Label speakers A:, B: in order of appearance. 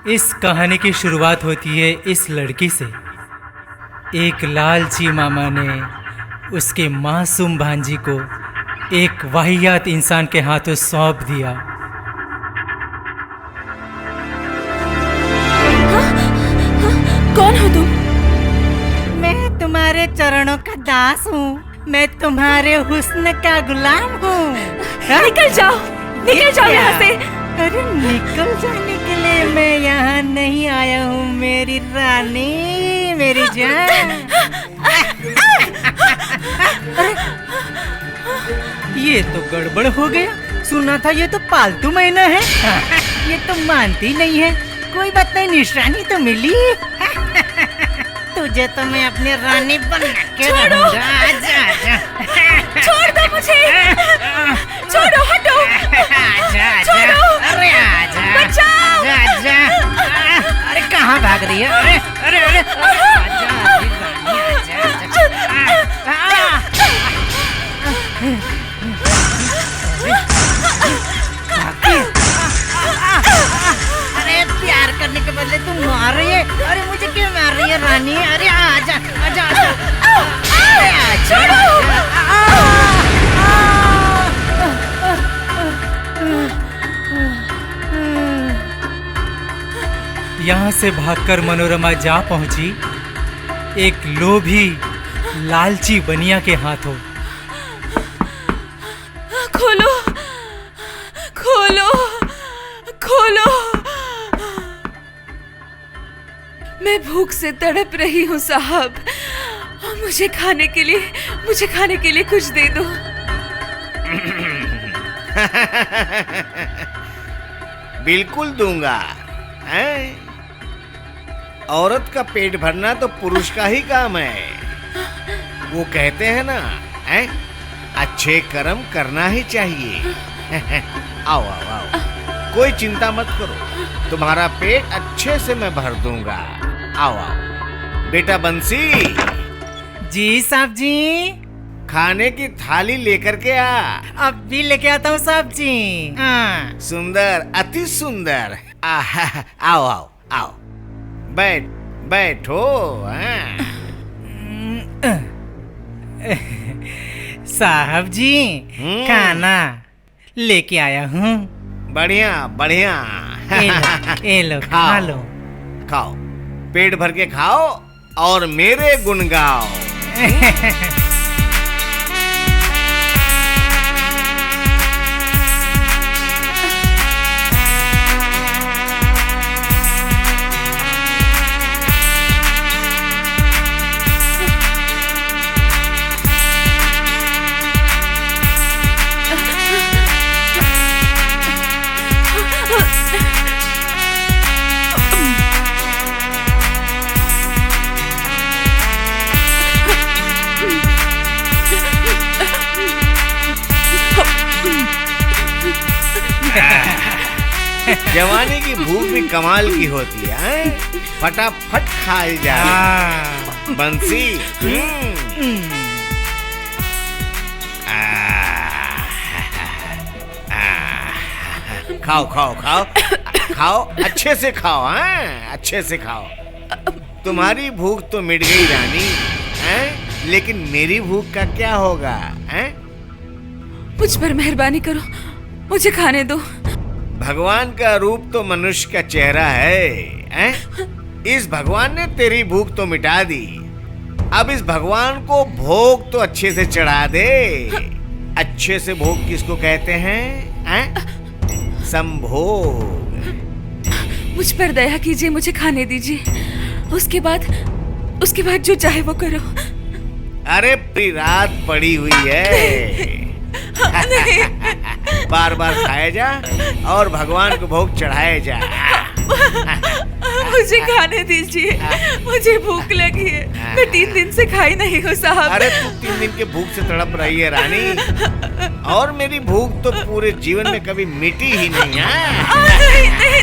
A: इस कहानी की शुरुआत होती है इस लड़की से। एक लालची मामा ने उसके मासूम भांजी को एक वाहियात इंसान के हाथों सौंप दिया।
B: कौन हो तुम?
C: मैं तुम्हारे चरणों का दास हूँ। मैं तुम्हारे हुस्न का गुलाम हूँ।
B: निकल जाओ यहाँ से।
C: अरे निकल जाने के लिए मैं यहाँ नहीं आया हूँ मेरी रानी, मेरी जान। ये तो गड़बड़ हो गया। सुना था ये तो पालतू मैना है। ये तो मानती नहीं है। कोई बात नहीं, निशानी तो मिली। तुझे तो मैं अपनी रानी बना के रहूंगा। आजा आजा।
B: छोड़ दो मुझे। छोड़ो, हटो। छोड़ो।
C: अरे आजा।
B: बचाओ।
C: आजा। अरे कहाँ भाग रही है? अरे अरे अरे आजा, अरे प्यार करने के बदले तुम मार रही है। अरे मुझे क्यों मार रही है रानी? अरे आजा आजा आजा। अरे आजा।
A: यहाँ से भागकर मनोरमा जा पहुंची एक लोभी लालची बनिया के हाथों।
B: खोलो, खोलो, खोलो। मैं भूख से तड़प रही हूँ साहब। मुझे खाने के लिए कुछ दे दो।
D: बिल्कुल दूंगा। हैं? औरत का पेट भरना तो पुरुष का ही काम है। वो कहते हैं ना, हैं? अच्छे कर्म करना ही चाहिए। आओ आओ आओ, कोई चिंता मत करो, तुम्हारा पेट अच्छे से मैं भर दूंगा। आओ आओ बेटा बंसी।
C: जी साहब जी।
D: खाने की थाली लेकर के आ।
C: अब भी लेके आता हूँ साहब जी। हाँ।
D: सुंदर, अति सुंदर। आओ आओ आओ, बैठो।
C: साहब जी खाना लेके आया हूँ।
D: बढ़िया बढ़िया।
C: ये लो खा लो।
D: खाओ, पेट भर के खाओ और मेरे गुण गाओ। जवानी की भूख भी कमाल की होती है। फटाफट खाई जा बंसी। खाओ खाओ खाओ खाओ, अच्छे से खाओ। अच्छे से खाओ। तुम्हारी भूख तो मिट गई रानी, हैं? लेकिन मेरी भूख का क्या होगा? हैं?
B: मुझ पर मेहरबानी करो, मुझे खाने दो।
D: भगवान का रूप तो मनुष्य का चेहरा है? इस भगवान ने तेरी भूख तो मिटा दी। अब इस भगवान को भोग तो अच्छे से चढ़ा दे। अच्छे से भोग किसको कहते हैं? संभोग।
B: मुझ पर दया कीजिए, मुझे खाने दीजिए। उसके बाद जो चाहे वो करो।
D: अरे पूरी रात पड़ी हुई है। बार बार खाए जा और भगवान को भोग चढ़ाए जा।
B: मुझे खाने दीजिए, मुझे भूख लगी है। मैं 3 दिन से खाई नहीं हूँ साहब।
D: अरे तू 3 दिन के भूख से तड़प रही है रानी, और मेरी भूख तो पूरे जीवन में कभी मिटी ही नहीं है।
B: नहीं,